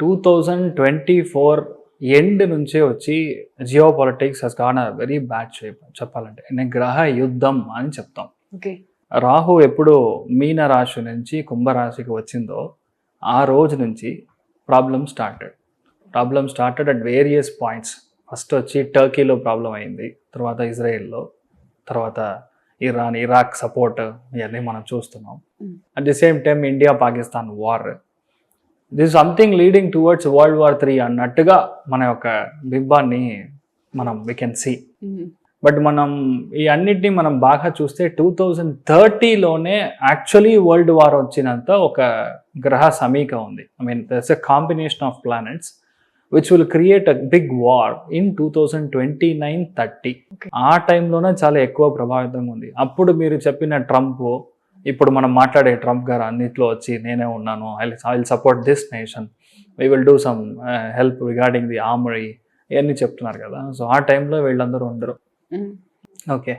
2024 end నుంచే వచ్చి geopolitics has gone a very bad shape చెప్పాలంటే. నేను గ్రహ యుద్ధం అని చెప్తాం. ఓకే. రాహు ఎప్పుడు మీన రాశి నుంచి కుంభరాశికి వచ్చిందో ఆ రోజు నుంచి problem started at various points. First వచ్చి టర్కీలో ప్రాబ్లం అయింది, తర్వాత ఇజ్రాయెల్లో, తర్వాత ఇరాన్ ఇరాక్ సపోర్ట్ ఇవన్నీ మనం చూస్తున్నాం. At the same time India Pakistan war, this something leading towards World War III అన్నట్టుగా మన యొక్క బింబాన్ని మనం వీ కెన్ సీ. బట్ మనం ఈ అన్నిటినీ మనం బాగా చూస్తే 2030లోనే యాక్చువల్లీ వరల్డ్ వార్ వచ్చినంత ఒక గ్రహ సమీక ఉంది. I mean that's a combination of planets which will create a big war in 2029-30. ఆ టైంలోనే చాలా ఎక్కువ ప్రభావితంగా ఉంది. అప్పుడు మీరు చెప్పిన ట్రంప్, ఇప్పుడు మనం మాట్లాడే ట్రంప్ గారు అన్నిట్లో వచ్చి నేనే ఉన్నాను, I will support this nation, we will do some help regarding the ఆర్మరీ, ఇవన్నీ చెప్తున్నారు కదా. సో ఆ టైంలో వీళ్ళందరూ ఉండరు. Okay,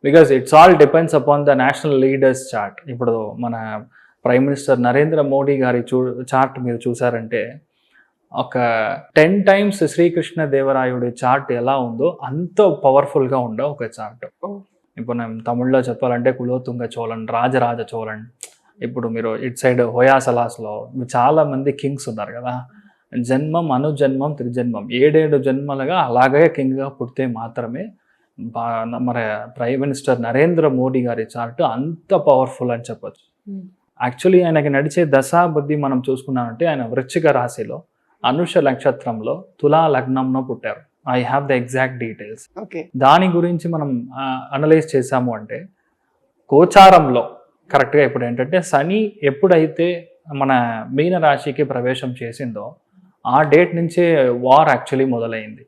because it's all depends upon the national leaders chart. ఇప్పుడు మన ప్రైమ్ మినిస్టర్ నరేంద్ర మోడీ గారి చార్ట్ మీరు చూసారంటే ఒక 10 times శ్రీకృష్ణ దేవరాయుడి చార్ట్ ఎలా ఉందో అంత పవర్ఫుల్గా ఉండే ఒక చార్ట్. ఇప్పుడు నేను తమిళ్లో చెప్పాలంటే కులోతుంగ చోళన్, రాజరాజ చోళన్. ఇప్పుడు మీరు ఇటు సైడ్ హోయాసలాస్లో చాలా మంది కింగ్స్ ఉన్నారు కదా. జన్మం, అనుజన్మం, త్రిజన్మం, 7 జన్మలుగా అలాగే కింగ్గా పుడితే మాత్రమే మన ప్రైమ్ మినిస్టర్ నరేంద్ర మోడీ గారి చార్ట్ అంత పవర్ఫుల్ అని చెప్పొచ్చు. యాక్చువల్లీ ఆయనకి నడిచే దశా బుద్ధి మనం చూసుకున్నామంటే ఆయన వృశ్చిక రాశిలో అనుష నక్షత్రంలో తులా లగ్నంలో పుట్టారు. I have the exact details. దాని గురించి మనం అనలైజ్ చేసాము అంటే గోచారంలో కరెక్ట్గా ఇప్పుడు ఏంటంటే శని ఎప్పుడైతే మన మీన రాశికి ప్రవేశం చేసిందో ఆ డేట్ నుంచే వార్ యాక్చువల్లీ మొదలైంది.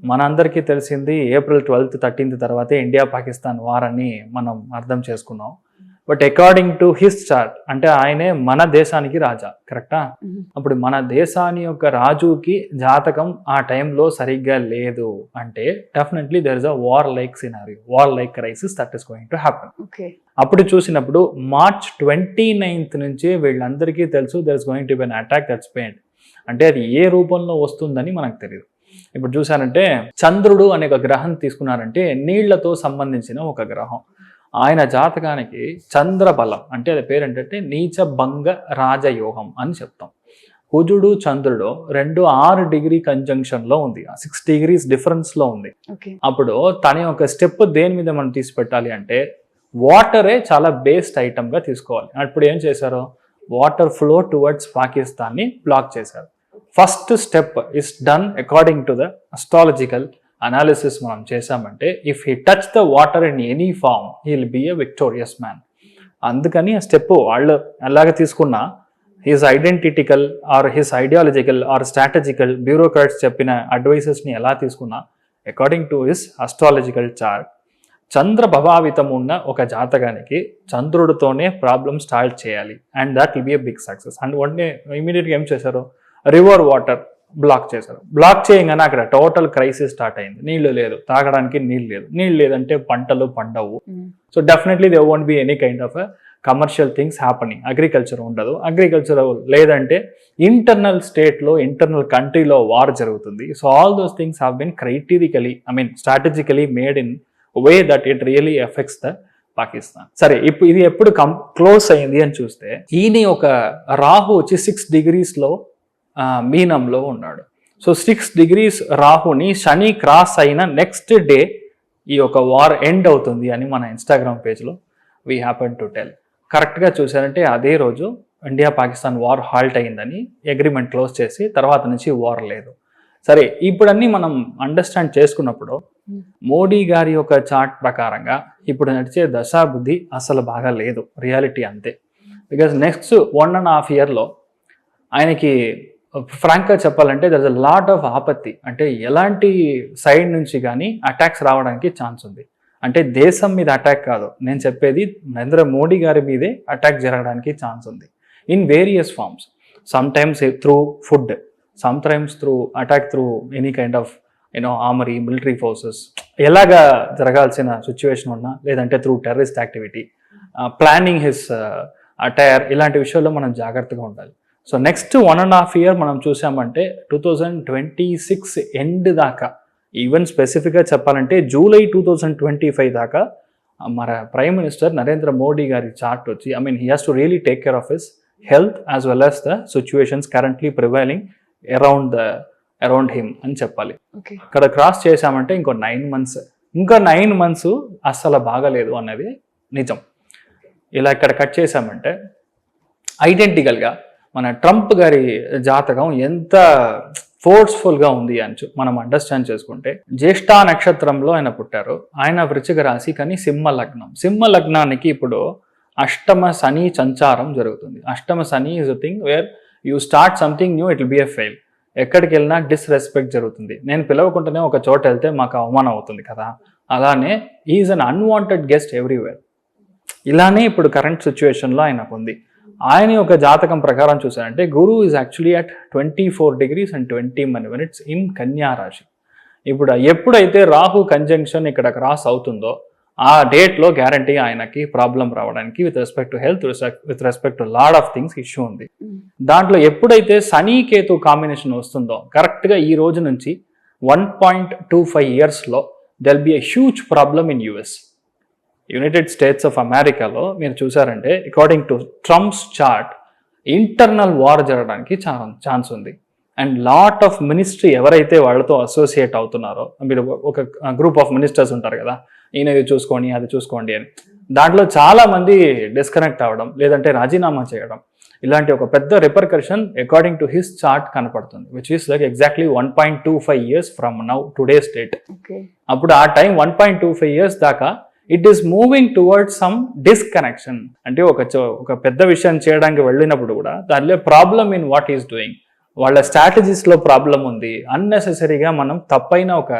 మనందరికీ తెలిసింది April 12th 13th తర్వాతే ఇండియా పాకిస్తాన్ వార్ అని మనం అర్థం చేసుకున్నాం. But according to his chart అంటే ఆయనే మన దేశానికి రాజా, కరెక్టా? అప్పుడు మన దేశాన్ని యొక్క రాజుకి జాతకం ఆ టైంలో సరిగ్గా లేదు అంటే definitely there is a war like scenario, war like crisis that is going to happen. అప్పుడు చూసినప్పుడు March 29th నుంచి వీళ్ళందరికీ తెలుసు there is going to be an attack that's pain. అంటే అది ఏ రూపంలో వస్తుందని మనకు తెలియదు. ఇప్పుడు చూసారంటే చంద్రుడు అనే ఒక గ్రహం తీసుకున్నారంటే నీళ్లతో సంబంధించిన ఒక గ్రహం. ఆయన జాతకానికి చంద్రబలం అంటే అది పేరు ఏంటంటే నీచ భంగ రాజయోగం అని చెప్తాం. కుజుడు చంద్రుడు 6 డిగ్రీ కంజంక్షన్లో ఉంది, 6 degrees డిఫరెన్స్లో ఉంది. అప్పుడు తన యొక్క స్టెప్ దేని మీద మనం తీసి పెట్టాలి అంటే వాటరే చాలా బేస్డ్ ఐటమ్గా తీసుకోవాలి. అప్పుడు ఏం చేశారు, వాటర్ ఫ్లో టువర్డ్స్ పాకిస్తాన్ని బ్లాక్ చేశారు. First step is done according to the astrological analysis మనం చేసామంటే if he touch the water in any form he will be a victorious man. అందుకని ఆ స్టెప్ వాళ్ళు అలాగే తీసుకున్న his identical or his ideological or strategical bureaucrats చెప్పిన అడ్వైసెస్ని ఎలా తీసుకున్నా according to his astrological chart చంద్ర ప్రభావితం ఉన్న ఒక జాతకానికి చంద్రుడితోనే ప్రాబ్లమ్ స్టార్ట్ చేయాలి and that will be a big success. And వన్నే ఇమీడియట్గా ఏం చేశారు, రివర్ వాటర్ బ్లాక్ చేశారు. బ్లాక్ చేయగానే అక్కడ టోటల్ క్రైసిస్ స్టార్ట్ అయింది. నీళ్లు లేదు, తాగడానికి నీళ్ళు లేదంటే పంటలు పండవు. So definitely they won't be any kind of commercial things happening. Agriculture ఉండదు. అగ్రికల్చర్ లేదంటే ఇంటర్నల్ స్టేట్లో ఇంటర్నల్ కంట్రీలో వార్ జరుగుతుంది. So all those things have been critically strategically made in way that it really affects the Pakistan. సరే, ఇప్పుడు ఇది ఎప్పుడు close అయింది అని చూస్తే ఈయన ఒక రాహు వచ్చి 6 degrees మీనంలో ఉన్నాడు. సో 6 degrees రాహుని శని క్రాస్ అయిన నెక్స్ట్ డే ఈ యొక్క వార్ ఎండ్ అవుతుంది అని మన ఇన్స్టాగ్రామ్ పేజ్లో వీ హ్యాపన్ టు టెల్. కరెక్ట్గా చూసారంటే అదే రోజు ఇండియా పాకిస్తాన్ వార్ హాల్ట్ అయిందని అగ్రిమెంట్ క్లోజ్ చేసి తర్వాత నుంచి వార్ లేదు. సరే, ఇప్పుడన్నీ మనం అండర్స్టాండ్ చేసుకున్నప్పుడు మోడీ గారి యొక్క చార్ట్ ప్రకారంగా ఇప్పుడు నడిచే దశాబుద్ధి అసలు బాగా లేదు, రియాలిటీ అంతే. బికాజ్ నెక్స్ట్ 1.5 yearలో ఆయనకి ఫ్రాంక్గా చెప్పాలంటే there is a lot of ఆపత్తి. అంటే ఎలాంటి సైడ్ నుంచి కానీ అటాక్స్ రావడానికి ఛాన్స్ ఉంది. అంటే దేశం మీద అటాక్ కాదు నేను చెప్పేది, నరేంద్ర మోడీ గారి మీదే అటాక్ జరగడానికి ఛాన్స్ ఉంది in various forms. Sometimes through food, sometimes through attack through any kind of armoury, military forces, ఎలాగా జరగాల్సిన సిచ్యువేషన్ ఉన్నా, లేదంటే through terrorist activity, planning his attire, ఇలాంటి విషయాల్లో మనం జాగ్రత్తగా ఉండాలి. సో నెక్స్ట్ 1.5 year మనం చూసామంటే 2026 ఎండ్ దాకా, ఈవెన్ స్పెసిఫిక్గా చెప్పాలంటే జూలై 2025 దాకా మన ప్రైమ్ మినిస్టర్ నరేంద్ర మోడీ గారి చార్ట్ వచ్చి, I mean he has to really take care of his health as well as the situations currently prevailing around him అని చెప్పాలి. ఇక్కడ క్రాస్ చేశామంటే ఇంకో 9 months అస్సలు బాగలేదు అన్నది నిజం. ఇలా ఇక్కడ కట్ చేశామంటే ఐడెంటికల్గా మన ట్రంప్ గారి జాతకం ఎంత ఫోర్స్ఫుల్గా ఉంది అని మనం అండర్స్టాండ్ చేసుకుంటే, జ్యేష్ఠ నక్షత్రంలో ఆయన పుట్టారు. ఆయన వృశ్చిక రాశి, కానీ సింహ లగ్నానికి ఇప్పుడు అష్టమ శని సంచారం జరుగుతుంది. అష్టమ Shani is a thing where you start something new, it will be a fail. ఎక్కడికి వెళ్ళినా డిస్రెస్పెక్ట్ జరుగుతుంది. నేను పిలవకుండానే ఒక చోట వెళ్తే మాకు అవమానం అవుతుంది కదా, అలానే is an unwanted guest everywhere. ఇలానే ఇప్పుడు కరెంట్ సిచ్యువేషన్లో ఆయనకు ఉంది. ఆయన యొక్క జాతకం ప్రకారం చూసారంటే Guru is actually at 24 degrees and 20 minutes in Kanya రాశి. ఇప్పుడు ఎప్పుడైతే రాహు కంజంక్షన్ ఇక్కడ క్రాస్ అవుతుందో ఆ డేట్లో గ్యారంటీ ఆయనకి ప్రాబ్లం రావడానికి with respect to health, with respect to lot of things issue ఉంది. దాంట్లో ఎప్పుడైతే శని కేతు కాంబినేషన్ వస్తుందో కరెక్ట్గా ఈ రోజు నుంచి 1.25 yearsలో there'll be a huge problem in US. United states of అమెరికాలో మీరు చూసారంటే according to Trump's chart internal war జరగడానికి ఛాన్స్ ఉంది. అండ్ లాట్ ఆఫ్ మినిస్ట్రీ ఎవరైతే వాళ్ళతో అసోసియేట్ అవుతున్నారో, మీరు ఒక గ్రూప్ ఆఫ్ మినిస్టర్స్ ఉంటారు కదా, ఈయన ఇది చూసుకోండి అది చూసుకోండి అని, దాంట్లో చాలా మంది డిస్కనెక్ట్ అవ్వడం లేదంటే రాజీనామా చేయడం, ఇలాంటి ఒక పెద్ద repercussion according to his chart కనపడుతుంది. Which is like exactly 1.25 years from now today's date. అప్పుడు ఆ టైం 1.25 years దాకా it is moving towards some disconnection. అంటే ఒక పెద్ద విషయం చేయడానికి వెళ్ళినప్పుడు కూడా దానిలో problem in what is doing, వాళ్ళ స్ట్రాటజీస్లో ప్రాబ్లం ఉంది. అన్నెసెసరీగా మనం తప్పైన ఒక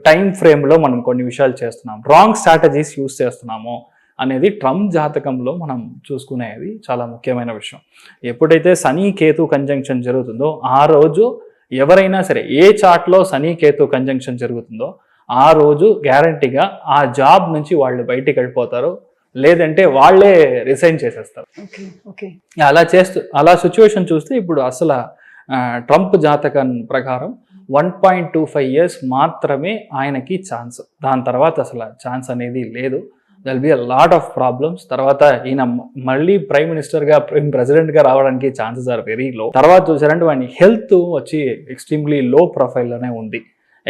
టైం ఫ్రేమ్లో మనం కొన్ని విషయాలు చేస్తున్నాం, రాంగ్ స్ట్రాటజీస్ యూస్ చేస్తున్నాము అనేది ట్రంప్ జాతకంలో మనం చూసుకునేది చాలా ముఖ్యమైన విషయం. ఎప్పుడైతే శని కేతు కంజంక్షన్ జరుగుతుందో ఆ రోజు ఎవరైనా సరే, ఏ చార్ట్లో శని కేతు కంజంక్షన్ జరుగుతుందో ఆ రోజు గ్యారంటీగా ఆ జాబ్ నుంచి వాళ్ళు బయటికి వెళ్ళిపోతారు, లేదంటే వాళ్ళే రిజైన్ చేసేస్తారు. అలా సిచ్యువేషన్ చూస్తే ఇప్పుడు అసలు ట్రంప్ జాతకం ప్రకారం 1.25 years మాత్రమే ఆయనకి ఛాన్స్. దాని తర్వాత అసలు ఛాన్స్ అనేది లేదు. There'll be a lot of problems. తర్వాత ఈయన మళ్ళీ ప్రైమ్ మినిస్టర్గా ప్రెసిడెంట్గా రావడానికి ఛాన్సెస్ ఆర్ వెరీ లో. తర్వాత చూసారంటే వాడి హెల్త్ వచ్చి ఎక్స్ట్రీమ్లీ లో ప్రొఫైల్లోనే ఉంది.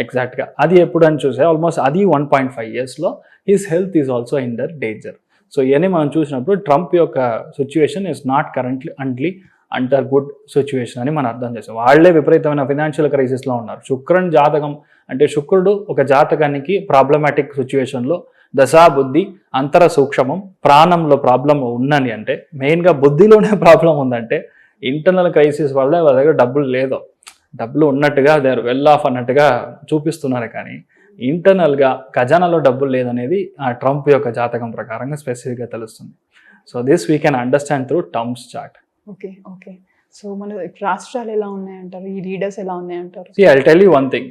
ఎగ్జాక్ట్గా అది ఎప్పుడు అని చూసే ఆల్మోస్ట్ అది 1.5 yearsలో his health is also in there danger. So ఇవన్నీ మనం చూసినప్పుడు ట్రంప్ యొక్క situation is not currently under good situation అని మనం అర్థం చేసాం. వాళ్ళే విపరీతమైన ఫినాన్షియల్ క్రైసిస్లో ఉన్నారు. శుక్రుని జాతకం అంటే శుక్రుడు ఒక జాతకానికి ప్రాబ్లమాటిక్ సిచ్యువేషన్లో దశా బుద్ధి అంతర సూక్ష్మం ప్రాణంలో ప్రాబ్లం ఉన్నది అంటే, మెయిన్గా బుద్ధిలోనే ప్రాబ్లం ఉందంటే ఇంటర్నల్ క్రైసిస్ వల్ల వాళ్ళ దగ్గర డబ్బులు ఉన్నట్టుగా దే ఆర్ వెల్ ఆఫ్ అన్నట్టుగా చూపిస్తున్నారు, కానీ ఇంటర్నల్గా ఖజానాలో డబ్బులు లేదనేది ఆ ట్రంప్ యొక్క జాతకం ప్రకారంగా స్పెసిఫిక్గా తెలుస్తుంది. So this we can understand through Trump's chart. Okay. So మన రాష్ట్రాలు ఎలా ఉన్నాయంటారు, ఈ లీడర్స్ ఎలా ఉన్నాయంటారు? See, I'll tell you one thing.